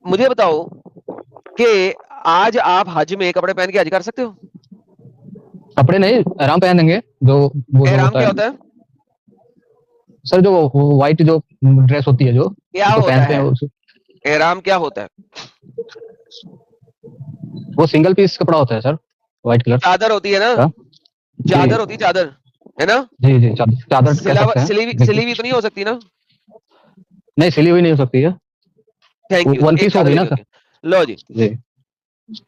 مجھے بتاؤ کہ آج آپ حج میں کپڑے پہن کے حج کر سکتے ہو؟ کپڑے نہیں، احرام پہن دیں گے جو وہ جو احرام ہوتا کیا ہے ہوتا ہے؟ سر، جو وائٹ جو ڈریس ہوتی ہے جو کیا اس کو ہوتا پہنتے ہے ہیں احرام؟ کیا ہوتا ہے؟ وہ سنگل پیس کپڑا ہوتا ہے سر، وائٹ کلر چادر ہوتی ہے نا، کا. جی چادر ہوتی ہے، چادر ہے نا. جی جی، چادر کہہ سکتے ہیں سلی بالکل. ہوئی تو نہیں ہو سکتی نا؟ نہیں، سلی ہوئی نہیں ہو سکتی ہے، تھینک یو. ون ایک پیس چادر ہوگی ہی نا ہوتی سر. ہے. لو جی، جی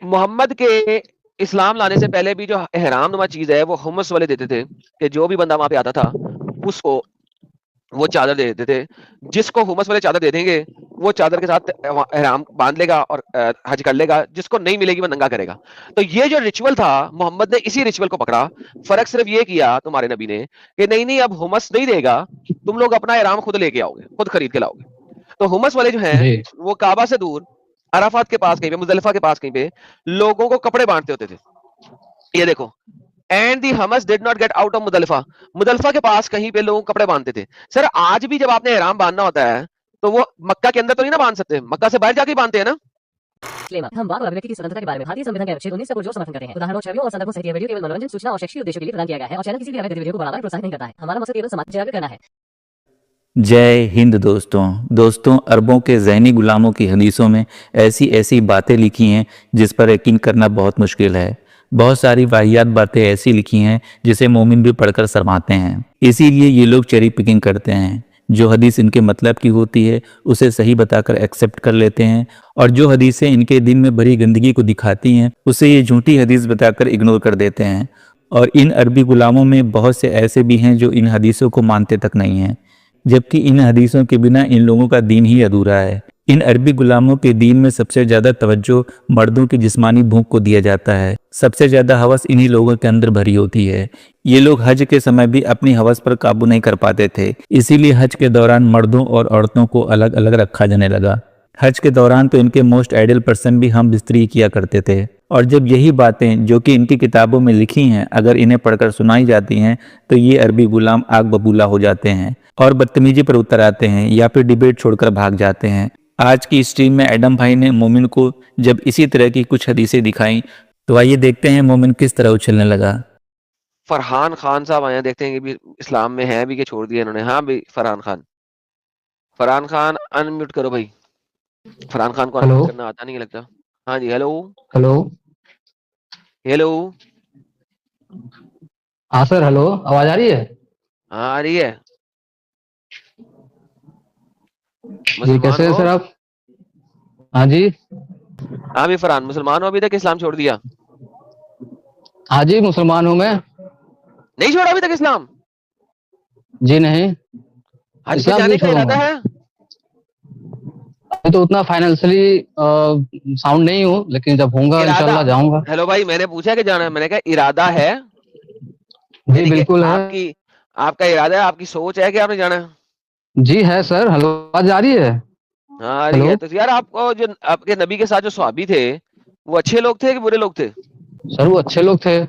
محمد کے اسلام لانے سے پہلے بھی جو احرام نما چیز ہے وہ حمص والے دیتے تھے کہ جو بھی بندہ وہاں پہ آتا تھا اس کو وہ چادر دے دیتے تھے. جس کو حمص والے چادر دے دیں گے وہ چادر کے ساتھ احرام باندھ لے گا اور حج کر لے گا. جس کو نہیں ملے گی وہ ننگا کرے گا. تو یہ جو ریچول تھا محمد نے اسی ریچول کو پکڑا. فرق صرف یہ کیا تمہارے نبی نے کہ نہیں اب حمص نہیں دے گا، تم لوگ اپنا احرام خود لے کے آؤ گے، خود خرید کے لاؤ گے. تو حمص والے جو ہیں جی وہ کعبہ سے دور عرفات کے پاس کہیں پہ، مزدلفہ کے پاس کہیں پہ لوگوں کو کپڑے بانٹتے ہوتے تھے. یہ دیکھو، اینڈ دی حمص did not get out of Muzdalifah. Muzdalifah کے پاس کہیں پہ لوگ کپڑے باندھتے تھے. سر آج بھی جب آپ نے احرام باندھنا ہوتا ہے تو وہ مکہ کے اندر تو نہیں نا باندھ سکتے، مکہ سے باہر جا کے ہی باندھتے ہیں نا. ہم بات اور کی سوتنترتا کے بارے میں بھارتی سمویدھان کے انوچھید 19 سے جو سمرتھن کرتے ہیں. ادھارنوں چھویوں اور سندربوں سے یہ ویڈیو کیول منورنجن سوچنا اور شیکشی ادیشوں کے لیے پردان کیا گیا ہے اور چینل کسی بھی ویڈیو کو بڑھاوا پروتساہت نہیں کرتا ہے. ہمارا مقصد کیول سماج جاگرت کرنا ہے. جے ہند دوستوں، عربوں کے ذہنی غلاموں کی حدیثوں میں ایسی باتیں لکھی ہیں جس پر یقین کرنا بہت مشکل ہے. بہت ساری واہیات باتیں ایسی لکھی ہیں جسے مومن بھی پڑھ کر شرماتے ہیں. اسی لیے یہ لوگ چیری پکنگ کرتے ہیں. جو حدیث ان کے مطلب کی ہوتی ہے اسے صحیح بتا کر ایکسیپٹ کر لیتے ہیں، اور جو حدیثیں ان کے دل میں بھری گندگی کو دکھاتی ہیں اسے یہ جھوٹی حدیث بتا کر اگنور کر دیتے ہیں. اور ان عربی غلاموں میں بہت سے ایسے بھی ہیں جو ان حدیثوں کو مانتے تک نہیں ہیں، جبکہ ان حدیثوں کے بنا ان لوگوں کا دین ہی ادھورا ہے. ان عربی غلاموں کے دین میں سب سے زیادہ توجہ مردوں کی جسمانی بھوک کو دیا جاتا ہے. سب سے زیادہ ہوس انہی لوگوں کے اندر بھری ہوتی ہے. یہ لوگ حج کے سمے بھی اپنی ہوس پر قابو نہیں کر پاتے تھے، اسی لیے حج کے دوران مردوں اور عورتوں کو الگ الگ رکھا جانے لگا. حج کے دوران تو ان کے موسٹ آئیڈیل پرسن بھی ہم بستری کیا کرتے تھے. اور جب یہی باتیں جو کہ ان کی کتابوں میں لکھی ہیں اگر انہیں پڑھ کر سنائی جاتی ہیں تو یہ عربی غلام آگ ببولا ہو جاتے ہیں اور بدتمیزی پر اتر آتے ہیں یا پھر ڈیبیٹ چھوڑ کر بھاگ جاتے ہیں. آج کی اسٹریم میں ایڈم بھائی نے مومن کو جب اسی طرح کی کچھ حدیثیں دکھائیں تو آئیے دیکھتے ہیں مومن کس طرح اچھلنے لگا. فرحان خان صاحب آئے دیکھتے ہیں کہ بھی اسلام میں ہیں بھی کہ چھوڑ دیا انہوں نے. ہاں بھی فرحان خان ان میوٹ کرو بھائی. فرحان خان کو ان ہلو میوٹ کرنا آتا نہیں لگتا. ہاں جی، ہیلو ہلو. ہیلو. ہاں سر، ہلو، آواز آ رہی ہے؟ ہاں آ رہی ہے. جی مسلمان کیسے ہیں ہو؟ سر آپ؟ ہاں جی. ہاں بھی فرحان مسلمان ہو ابھی تک اسلام چھوڑ دیا؟ ہاں جی، مسلمان ہوں میں. نہیں چھوڑا ابھی تک اسلام؟ جی نہیں، حج پہ اسلام جانے کیوں کا چھوڑوں گا؟ ارادہ ہے؟ ابھی تو اتنا فائنینشلی ساؤنڈ نہیں ہوں، لیکن جب ہوں گا ارادہ، انشاءاللہ جاؤں گا. ہیلو بھائی، میں نے پوچھا کہ جانا ہے، میں نے کہا ارادہ ہے، جی یعنی کہ بالکل ہے. آپ کا ارادہ ہے، آپ کی سوچ ہے کہ آپ نے جانا ہے؟ جی ہے سر. ہلو، آواز آ رہی ہے؟ ہاں آ رہی ہلو ہے. تو یار آپ کو جو آپ کے نبی کے ساتھ جو صحابی تھے وہ اچھے لوگ تھے کہ برے لوگ تھے؟ سر وہ اچھے لوگ تھے.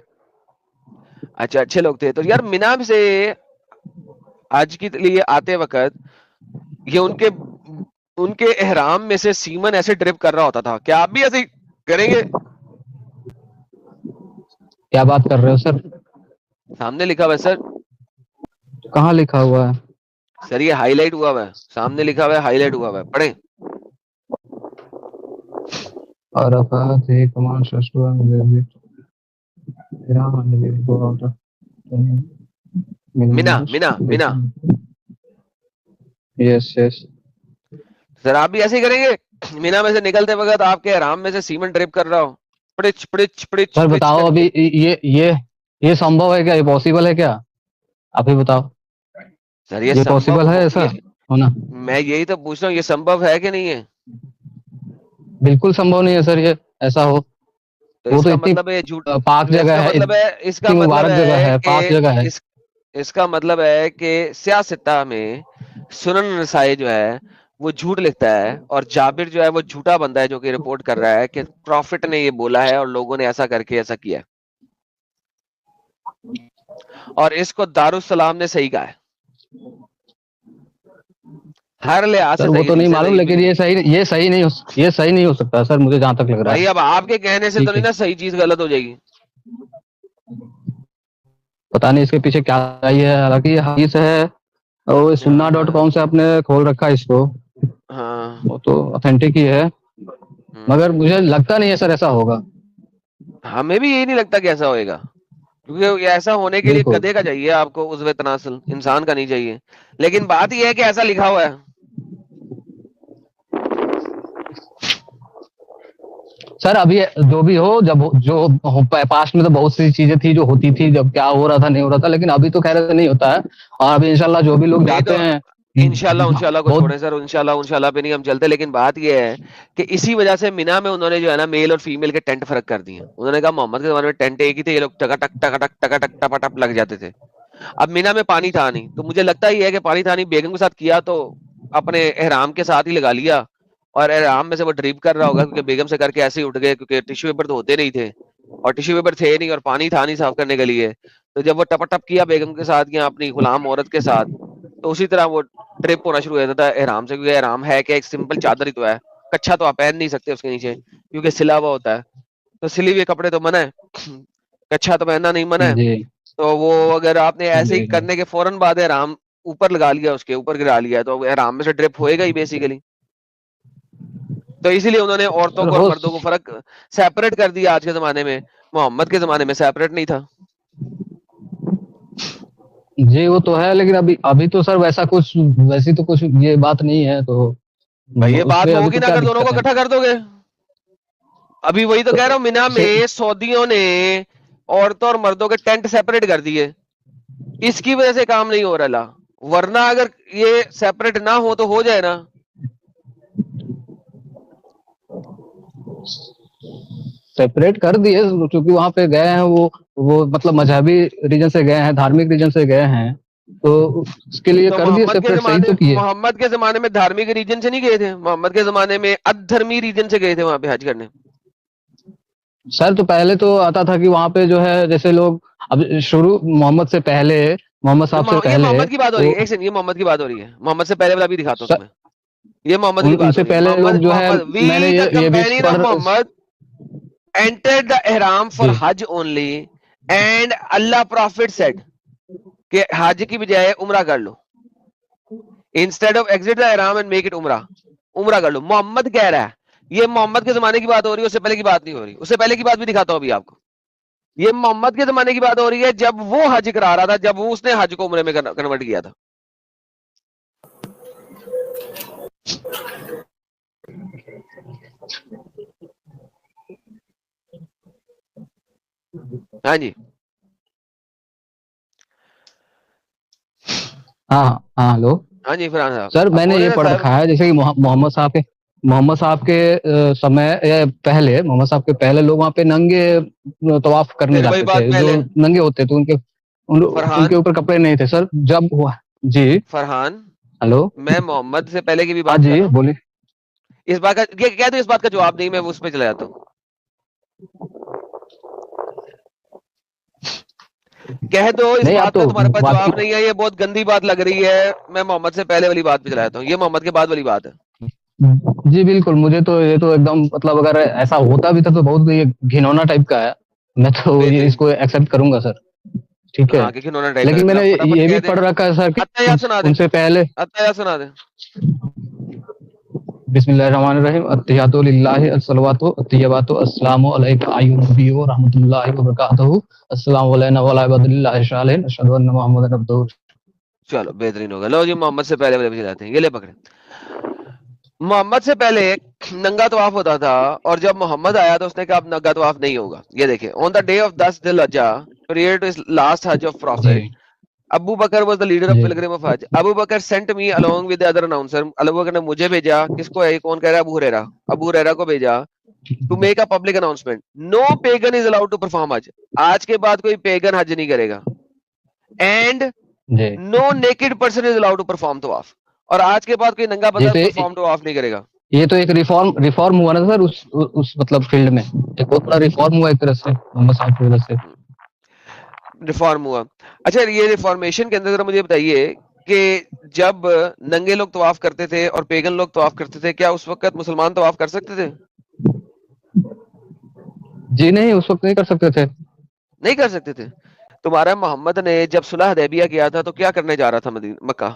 اچھا اچھے لوگ تھے. تو یار مینا سے آج کے لیے آتے وقت یہ ان کے احرام میں سے سیمن ایسے ڈرپ کر رہا ہوتا تھا، کیا آپ بھی ایسے ہی کریں گے؟ کیا بات کر رہے ہو سر؟ سامنے لکھا ہوا ہے سر. کہاں لکھا ہوا ہے؟ سر یہ ہائی لائٹ ہوا ہوا ہے، سامنے لکھا ہوا ہے، ہائی لائٹ ہوا ہوا ہے، پڑھیں. عرفات کمان مینا مینا مینا. یس یس. سر آپ بھی ایسے ہی کریں گے؟ مینا میں سے نکلتے وقت آپ کے احرام میں سے سیمن ڈرپ کر رہا ہو، پڑچ پڑچ پڑچ سر پڑچ بتاؤ، کر کے. ابھی یہ سمبھو ہے کیا؟ یہ پاسبل ہے کیا؟ آپ ہی بتاؤ. سر یہ پاسبل ہے ایسا ہونا؟ میں یہی تو پوچھ رہا ہوں، یہ سمبھو ہے کہ نہیں ہے؟ بالکل سمبھو نہیں ہے سر یہ ایسا ہو. تو وہ اس تو کا اتنی مطلب ہے جھوٹ. پاک تو جگہ ہے، اس کا اتنی مطلب مبارک جگہ ہے ہے، کہ پاک جگہ ہے. اس کا مطلب ہے کہ سیاستہ میں سنن نسائی جو ہے وہ جھوٹ لکھتا ہے، اور جابر جو ہے وہ جھوٹا بندہ ہے جو کہ رپورٹ کر رہا ہے کہ پروفٹ نے یہ بولا ہے اور لوگوں نے ایسا کر کے ایسا کیا ہے، اور اس کو دارالسلام نے صحیح کہا ہے. ہر لحاظ سے سر وہ صحیح تو نہیں حدیث ہے, معلوم, صحیح لیکن بھی. یہ صحیح نہیں ہو سکتا سر, مجھے جہاں تک لگ رہا بھائی ہے. اب آپ کے کہنے سے تو ٹھیک نہیں ہے, نا صحیح چیز غلط ہو جائے گی. پتا نہیں اس کے پیچھے کیا ہے, حالانکہ یہ حدیث ہے, اور sunna.com سے آپ نے کھول رکھا ہے اس کو, ہاں وہ تو اتھینٹک ہی ہے, مگر مجھے لگتا نہیں ہے سر ایسا ہوگا. ہمیں بھی یہی نہیں لگتا کہ ایسا ہوئے گا, کیونکہ ایسا ہونے کے لیے بالکل گدھے کا چاہیے آپ کو, عضو تناسل, انسان کا نہیں چاہیے. لیکن بات یہ ہے کہ ایسا لکھا ہوا ہے. سر ابھی جو بھی ہو, جب جو پاسٹ میں تو بہت سی چیزیں تھی جو ہوتی تھی, جب کیا ہو رہا تھا نہیں ہو رہا تھا, لیکن ابھی تو خیر نہیں ہوتا ہے. اور ابھی انشاءاللہ جو بھی لوگ نہیں تو جاتے ہیں انشاءاللہ کو بہت, چھوڑیں سر, انشاءاللہ پہ نہیں ہم چلتے. لیکن بات یہ ہے کہ اسی وجہ سے مینا میں انہوں نے جو ہے نا میل اور فیمیل کے ٹینٹ فرق کر دیے. انہوں نے کہا محمد کے زمانے میں ٹینٹ ایک ہی تھے, یہ لوگ ٹکا ٹک ٹکا ٹک ٹکا ٹک ٹپا ٹپ لگ جاتے تھے. اب مینا میں پانی تھا نہیں, تو مجھے لگتا ہی ہے کہ پانی تھا نہیں, بیگم کے ساتھ کیا تو اپنے احرام کے ساتھ ہی لگا لیا, اور احرام میں سے وہ ڈریپ کر رہا ہوگا, کیونکہ بیگم سے کر کے ایسے ہی اٹھ گئے, کیونکہ ٹیشو پیپر تو ہوتے نہیں تھے, اور ٹیشو پیپر تھے نہیں, اور پانی تھا نہیں صاف کرنے کے لیے. تو جب وہ ٹپا ٹپ کیا بیگم کے ساتھ یا اپنی غلام عورت کے ساتھ, تو اسی طرح وہ ٹرپ ہونا شروع ہو جاتا تھا احرام سے, کیونکہ احرام ہے کہ ایک سمپل چادر ہی تو ہے, کچھا تو آپ پہن نہیں سکتے اس کے نیچے کیونکہ سلا ہوا ہوتا ہے, تو سلی ہوئے کپڑے تو منع ہے, کچھا تو پہننا نہیں منع ہے. جی تو وہ اگر آپ نے ایسے ہی جی جی کرنے کے فوراً بعد احرام اوپر لگا لیا, اس کے اوپر گرا لیا, تو احرام میں سے ڈرپ ہوئے گا ہی بیسیکلی. تو اسی لیے انہوں نے عورتوں سر کو اور ہو, مردوں کو فرق سیپریٹ کر دیا آج کے زمانے میں. محمد کے زمانے میں سیپریٹ نہیں تھا. جی وہ تو ہے, لیکن ابھی تو سر ویسی تو کچھ یہ بات نہیں ہے, تو بھائی یہ اس بات میں ابھی ہوگی تو نا کیا اگر دونوں کو دقت ہے. اکٹھا کر دو گے. ابھی وہی تو کہہ رہا ہوں, مینا میں سعودیوں نے عورتوں اور مردوں کے ٹینٹ سیپریٹ کر دیے, اس کی وجہ سے کام نہیں ہو رہا. ورنہ اگر یہ سیپریٹ نہ ہو تو ہو جائے نا. سیپریٹ کر دیے کیونکہ وہاں پہ گئے ہیں, وہ مطلب مذہبی ریجن سے گئے ہیں, دھارمک ریجن سے گئے ہیں, تو اس کے لیے تو کر دیے سیپریٹ, صحیح تو کیے. محمد کے زمانے میں دھارمک ریجن سے نہیں گئے تھے, محمد کے زمانے میں ادھرمی ریجن سے گئے تھے وہاں پہ حج کرنے. سر تو پہلے تو آتا تھا کہ وہاں پہ جو ہے جیسے لوگ اب شروع محمد سے پہلے, محمد صاحب سے یہ پہلے محمد کی بات ہو رہی تو ہے, ایک سیکنڈ, یہ محمد کی بات ہو رہی ہے. محمد سے پہلے والا بھی دکھاتا ہوں تمہیں, یہ محمد کی ان بات سے ہو رہی ہے. پہلے محمد لوگ جو ہے, محمد میں نے وی دا یہ بھی companion of Muhammad entered the ihram for جی Hajj only and Allah Prophet said کہ حج کی بجائے عمرہ کر لو, instead of exit the ihram and make it عمرہ کر لو. محمد کہہ رہا ہے, یہ محمد کے زمانے کی بات ہو رہی ہے, اس سے پہلے کی بات نہیں ہو رہی. اس سے پہلے کی بات بھی دکھاتا ہوں ابھی آپ کو. یہ محمد کے زمانے کی بات ہو رہی ہے جب وہ حج کرا رہا تھا, جب وہ اس نے حج کو عمرے میں کنورٹ کیا تھا. ہاں جی, ہاں ہاں ہلو ہاں جی فرحان صاحب, سر, اب میں نے بولے یہ نا پڑھ صاحب. رکھا ہے جیسے کہ محمد صاحب کے سمے پہلے, محمد صاحب کے پہلے لوگ وہاں پہ ننگے طواف کرنے پھر وہی جاتے بات تھے, جو پہلے ننگے ہوتے تھے ان کے فرحان اوپر کپڑے نہیں تھے سر. جب ہوا جی فرحان, ہلو, میں محمد سے پہلے کی بھی ہاں بات کر جی رہا ہوں. بولیے. اس بات کا کہہ دو, اس بات کا جواب نہیں, میں اس پہ چلا جاتا ہوں. کہہ دو اس نہیں آپ بات کا تو تمہارے پاس بات جواب نہیں ہے, یہ بہت گندی بات لگ رہی ہے. میں محمد سے پہلے والی بات پہ چلا جاتا ہوں, یہ محمد کے بعد والی بات ہے. جی بالکل, مجھے تو یہ تو ایک دم مطلب اگر ایسا ہوتا بھی تھا تو بہت یہ گھنونا ٹائپ کا ہے, میں تو یہ اس بہترین. کو ایکسپٹ کروں گا سر. ٹھیک ہے, ہاں کہ انہوں نے ٹائپ لیکن میں کر, نے فٹافٹ یہ بھی کہہ دیں. پڑھ رکھا ہے سر کہ اتحیات سنا دیں, ان سے پہلے, اتحیات سنا دیں. بسم اللہ الرحمن الرحیم, التحیات للہ, الصلوات الطیبات, السلام علیک ایھا النبی و رحمۃ اللہ وبرکاتہ, السلام علینا وعلی عباد اللہ الصالحین, اشہد ان محمد عبدہ. چلو بہترین ہوگا. لو جی, محمد سے پہلے والے پہ چلاتے ہیں, یہ لے پکڑے. محمد سے پہلے ننگا طواف ہوتا تھا, اور جب محمد آیا تو اس نے کہا اب ننگا طواف نہیں ہوگا. یہ دیکھیں, on the day of 10 ذی الحجہ prior to his last Hajj of G Prophet, Abu Bakr was the leader of G pilgrim of Hajj. Abu Bakr sent me along with the other announcer. Abu Bakr نے مجھے بھیجا, کس کو ہے, کون کہہ رہا ہے, ابو ہریرہ, ابو ہریرہ کو بھیجا, to make a public announcement. No pagan is allowed to perform Hajj. آج کے بعد کوئی پیگن حج نہیں کرے گا. And G no naked person is allowed to perform طواف. اور آج کے بعد کوئی ننگا جی, بندہ تو پرفارم طواف نہیں کرے گا. یہ تو ایک ریفارم ہوا نا سر, اس مطلب فیلڈ میں ایک بہت بڑا ریفارم ہوا ایک طرح سے محمد صاحب کی وجہ سے. ریفارم ہوا. اچھا, یہ ریفارمیشن کے اندر ذرا مجھے بتائیے کہ جب ننگے لوگ طواف کرتے تھے اور پیگن لوگ طواف کرتے تھے, کیا اس وقت مسلمان طواف کر سکتے تھے؟ جی نہیں, اس وقت نہیں کر سکتے تھے. نہیں کر سکتے تھے. تمہارا محمد نے جب صلح حدیبیہ کیا تھا تو کیا کرنے جا رہا تھا مکہ؟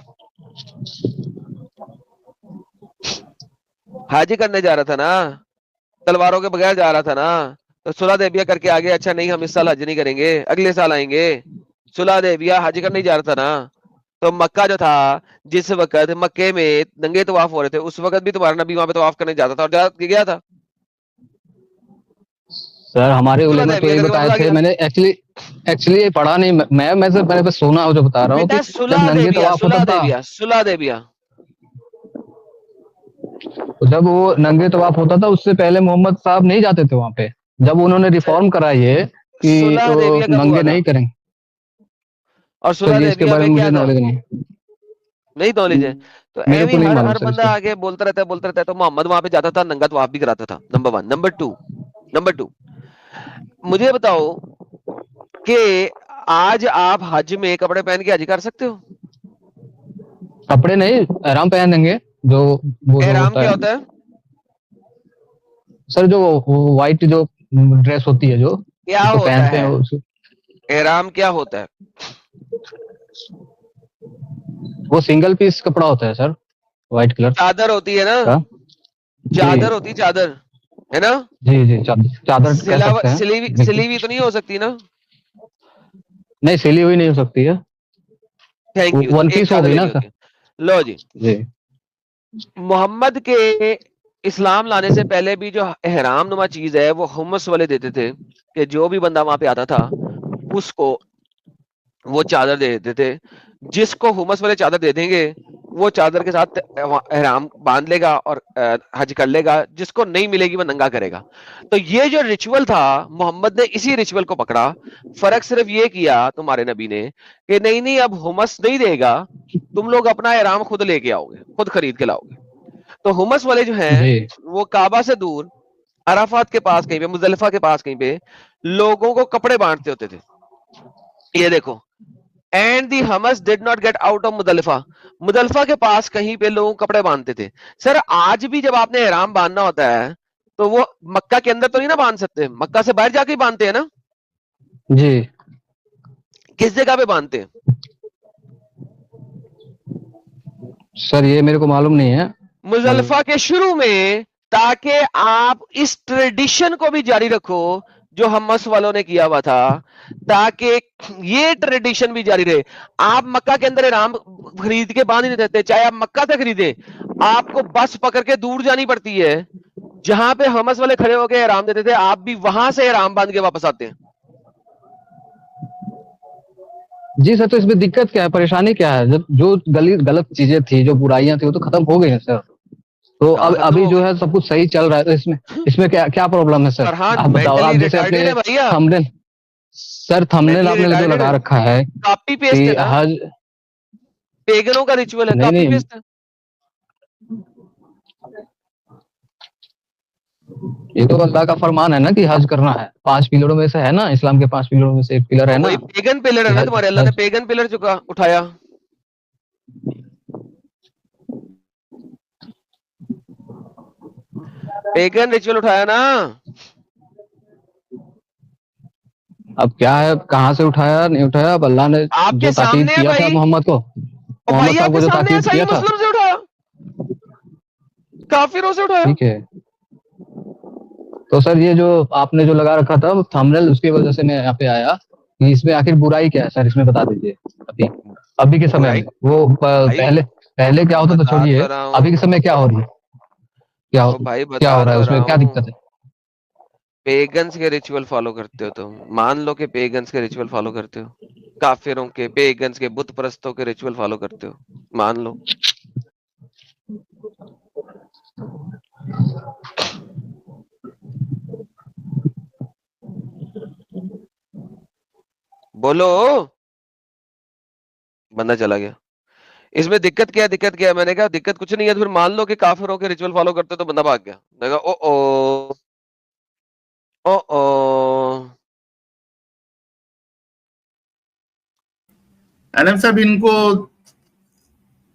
حاجی کرنے جا رہا تھا نا, تلواروں کے بغیر جا رہا تھا نا. تو صلح حدیبیہ کر کے آگے اچھا نہیں ہم اس سال حج نہیں کریں گے, اگلے سال آئیں گے. صلح حدیبیہ حج کرنے جا رہا تھا نا. تو مکہ جو تھا, جس وقت مکے میں ننگے طواف ہو رہے تھے, اس وقت بھی تمہارا نبی وہاں پہ طواف کرنے جاتا تھا اور گیا تھا. سر ہمارے صلح علماء تو حدیبیہ یہ کر کے بتائے واپس آ تھے, گیا. میں نے ایکچولی یہ پڑھا نہیں, میں بس سونا جو بتا رہا ہوں کہ بیٹا جب صلح ننگے حدیبیہ, طواف ہوتا صلح تھا, حدیبیہ, صلح حدیبیہ. جب وہ ننگے طواف ہوتا تھا اس سے پہلے محمد صاحب نہیں جاتے تھے وہاں پہ. جب انہوں نے ریفارم کرا یہ کہ صلح وہ حدیبیہ کب ہوا ننگے تھا؟ نہیں کریں. اور سر صلح یہ اس کے حدیبیہ بارے میں میں کیا مجھے تھا؟ نالج نہیں, نہیں نالج ہے. تو میرے ایویں کو نہیں ہر معلوم ہر سر اس بندہ کے. آگے بولتا رہتا ہے. تو محمد وہاں پہ جاتا تھا, ننگا طواف بھی کراتا تھا. نمبر 1. نمبر 2, مجھے بتاؤ کہ آج آپ حج میں کپڑے پہن کے حج کر سکتے ہو؟ کپڑے نہیں, احرام پہن دیں گے جو وہ جو احرام ہوتا کیا ہے. ہوتا ہے؟ سر جو وائٹ جو ڈریس ہوتی ہے جو کیا اس کو ہوتا پہنتے ہیں ہے احرام؟ کیا ہوتا ہے؟ وہ سنگل پیس کپڑا ہوتا ہے سر, وائٹ کلر چادر ہوتی ہے نا, کا. جی چادر ہوتی, چادر ہے نا. جی چادر کہہ سکتے ہیں. سلی ہوئی تو نہیں ہو سکتی نا. نہیں سلی ہوئی نہیں ہو سکتی ہے, تھینک یو. تو ون ایک پیس چادر ہوگی نا لینی سر. ہوتی ہے. لو جی, جی محمد کے اسلام لانے سے پہلے بھی جو احرام نما چیز ہے وہ حمص والے دیتے تھے, کہ جو بھی بندہ وہاں پہ آتا تھا اس کو وہ چادر دے دیتے تھے. جس کو حمص والے چادر دے دیں گے وہ چادر کے ساتھ احرام باندھ لے گا اور حج کر لے گا. جس کو نہیں ملے گی وہ ننگا کرے گا. تو یہ جو ریچول تھا محمد نے اسی ریچول کو پکڑا. فرق صرف یہ کیا تمہارے نبی نے کہ نہیں اب حمص نہیں دے گا, تم لوگ اپنا احرام خود لے کے آؤ گے, خود خرید کے لاؤ گے. تو حمص والے جو ہیں جی وہ کعبہ سے دور عرفات کے پاس کہیں پہ, مزدلفہ کے پاس کہیں پہ لوگوں کو کپڑے بانٹتے ہوتے تھے. یہ دیکھو, اینڈ دی حمص did not get out of Muzdalifah. Muzdalifah کے پاس کہیں پہ لوگ کپڑے باندھتے تھے. سر آج بھی جب آپ نے احرام باندھنا ہوتا ہے تو وہ مکہ کے اندر تو نہیں نا باندھ سکتے, مکہ سے باہر جا کے ہی باندھتے ہیں نا. جی کس جگہ پہ باندھتے ہیں؟ سر یہ میرے کو معلوم نہیں ہے. مزدلفہ کے شروع میں, تاکہ آپ اس ٹریڈیشن کو بھی جاری رکھو جو حمص والوں نے کیا ہوا تھا, تاکہ یہ ٹریڈیشن بھی جاری رہے. آپ مکہ کے اندر احرام خرید کے باندھ نہیں دیتے, چاہے آپ مکہ سے خریدیں, آپ کو بس پکڑ کے دور جانی پڑتی ہے. جہاں پہ حمص والے کھڑے ہو کے احرام دیتے تھے آپ بھی وہاں سے احرام باندھ کے واپس آتے ہیں. جی سر, تو اس میں دقت کیا ہے, پریشانی کیا ہے؟ جب جو غلط چیزیں تھی, جو برائیاں تھیں, وہ تو ختم ہو گئی ہیں سر. تو کہاں ختم ابھی ہو جو گئی؟ ہے سب کچھ صحیح چل رہا ہے, تو اس میں کیا پرابلم ہے سر؟ فرحان آپ بتاؤ. آپ مینٹلی جیسے اپنے ریٹارڈیڈ ہے بھیا, تھمبنیل آپ مینٹلی نے جو ریٹارڈیڈ لگا ہے. رکھا ہے کاپی کہ پیسٹ ہے نا, حج. پیگنوں کا ریچول ہے, نہیں کاپی نہیں, پیسٹ ہے. یہ تو اللہ کا فرمان ہے نا کہ حج کرنا ہے. 5 پلروں میں سے ہے نا, اسلام کے 5 پلروں میں سے ایک پلر ہے نا وہی پیگن پلر ہے کہ نا حج. تمہارے, اللہ نے پیگن پلر اٹھایا. پیگن ریچول اٹھایا نا. اب کیا ہے, کہاں سے اٹھایا نہیں اٹھایا, اب اللہ نے آپ جو کے تاکید سامنے ہے کیا تھا بھائی, محمد کو, اور محمد بھائی صاحب آپ کو کے جو سامنے ہے, تاکید صحیح کیا تھا. مسلم سے اٹھایا, کافروں سے اٹھایا. ٹھیک ہے, تو سر یہ جو آپ نے جو لگا رکھا تھا تھمبنیل, اس کی وجہ سے میں یہاں پہ آیا کہ اس میں آخر برائی کیا ہے سر, اس میں بتا دیجیے. ابھی کے سمے برائی میں وہ بھائی پہلے کیا ہوتا تو بتا چھوڑیے, تو رہا ابھی کے ہوں, سمے کیا ہو رہی ہے, او بھائی کیا بتا ہو رہا ہے تو اس میں, رہا کیا ہوں. دقت ہے؟ پیگنز کے ریچول فالو کرتے ہو تم, مان لو کہ پیگنز کے ریچول فالو کرتے ہو, کافروں کے, پیگنز کے, بت پرستوں کے ریچول فالو کرتے ہو, مان لو. بولو, بندہ چلا گیا. اس میں دقت کیا ہے؟ میں نے کہا دقت کچھ نہیں ہے. پھر مان لو کہ کافروں کے ریچول فالو کرتے تو بندہ بھاگ گیا. میں کہا او انم صاحب ان کو